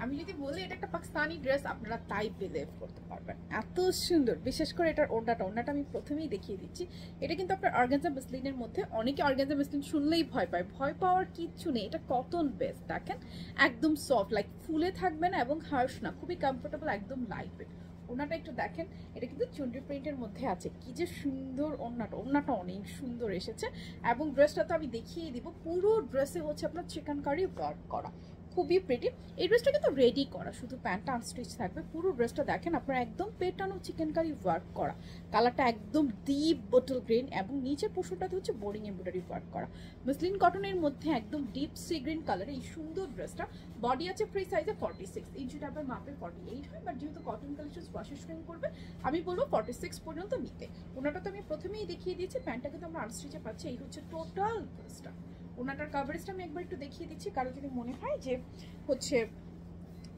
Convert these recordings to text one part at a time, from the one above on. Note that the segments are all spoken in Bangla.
আমি যদি বলি এটা একটা পাকিস্তানি ড্রেস, আপনারা তাই বিলিভ করতে পারবেন, এত সুন্দর। বিশেষ করে এটার ওড়নাটা আমি প্রথমেই দেখিয়ে দিচ্ছি। এটা কিন্তু আপনার অর্গানজা মাসলিনের মধ্যে, অনেকে অর্গানজা মাসলিন শুনলেই ভয় পায়, ভয় পাওয়ার কিচ্ছু নেই। এটা কটন বেস, দেখেন একদম সফট, লাইক ফুলে থাকবে না এবং হার্শ না, খুবই কমফোর্টেবল, একদম লাইট ওয়েট। ওড়নাটা একটু দেখেন, এটা কিন্তু চুনরি প্রিন্টের মধ্যে আছে, কি যে সুন্দর ওড়নাটা অনেক সুন্দর এসেছে। এবং ড্রেসটা তো আমি দেখিয়ে দিব, পুরো ড্রেসে হচ্ছে আপনার চিকেনকারি ওয়ার্ক করা, খুবই প্রিটি। এই ড্রেসটা কিন্তু রেডি করা, শুধু প্যান্টটা আনস্টিচ থাকবে। পুরো ড্রেসটা দেখেন আপনার একদম পেটানো চিকেনকারি ওয়ার্ক করা, কালারটা একদম ডিপ বটল গ্রিন এবং নিচের পোর্শনটাতে হচ্ছে বোরিং এমব্রয়ডারি ওয়ার্ক করা, মসলিন কটনের মধ্যে একদম ডিপ সি গ্রিন কালারে এই সুন্দর ড্রেসটা। বডি আছে ফ্রি সাইজে 46 ইঞ্চি, টাইপের মাপে 48 হয়, বাট যেহেতু কটন কালেকশন ওয়াশে স্ট্রিং করবে আমি বলবো 46 পর্যন্ত নিতে। ওনাটা তো আমি প্রথমেই দেখিয়ে দিয়েছি, প্যান্টটা কিন্তু আমরা আনস্টিচে পাচ্ছি। এই হচ্ছে টোটাল ড্রেসটা। ওনাটার কাভারেজটা আমি একবার একটু দেখিয়ে দিচ্ছি, কারো যদি মনে হয় যে হচ্ছে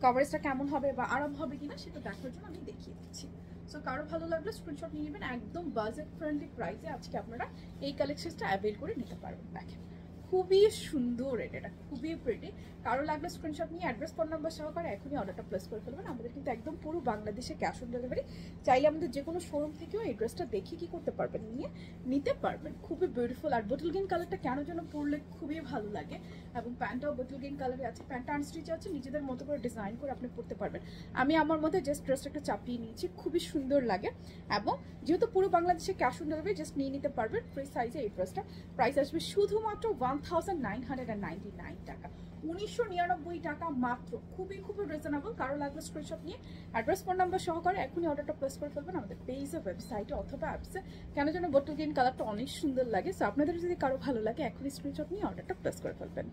কাভারেজটা কেমন হবে বা আরাম হবে কিনা সেটা দেখার জন্য আমি দেখিয়ে দিচ্ছি। সো কারো ভালো লাগলে স্ক্রিনশট নিয়ে নেবেন, একদম বাজেট ফ্রেন্ডলি প্রাইসে আজকে আপনারা এই কালেকশনটা অ্যাভেল করে নিতে পারবেন। দেখেন খুবই সুন্দর, এটা খুবই প্রিটি। কারো লাগলে স্ক্রিনশট নিয়ে অ্যাড্রেস ফোন নাম্বার সহকারে এখনই অর্ডারটা প্লেস করে ফেলবেন। আমাদের কিন্তু একদম পুরো বাংলাদেশে ক্যাশ অন ডেলিভারি, চাইলে আমাদের যে কোনো শোরুম থেকেও এই ড্রেসটা দেখে কি করতে পারবেন, নিয়ে নিতে পারবেন। খুবই বিউটিফুল। আর বটল গ্রিন কালারটা কেন যেন পরলে খুবই ভালো লাগে, এবং প্যান্টটাও বটল গ্রিন কালারে আছে, প্যান্টটা আনস্টিচ আছে, নিজেদের মতো করে ডিজাইন করে আপনি পরতে পারবেন। আমি আমার মধ্যে জাস্ট ড্রেসটা একটু চাপিয়ে নিয়েছি, খুবই সুন্দর লাগে। এবং যেহেতু পুরো বাংলাদেশে ক্যাশ অন ডেলিভারি, জাস্ট নিয়ে নিতে পারবেন ফ্রি সাইজে। এই ড্রেসটা প্রাইস আসবে শুধুমাত্র 1999 টাকা, 1999 টাকা মাত্র। খুবই খুবই রিজনেবল। কারো লাগলে স্ক্রিনশট নিয়ে অ্যাড্রেস ফোন নাম্বার সহকারে এখনই অর্ডারটা প্লেস করে ফেলবেন আমাদের পেজে, ওয়েবসাইটে অথবা অ্যাপসে। কেন যেন বটল গ্রিন কালারটা অনেক সুন্দর লাগে। সো আপনাদের যদি কারো ভালো লাগে এখনই স্ক্রিনশট নিয়ে অর্ডারটা প্লেস করে ফেলবেন।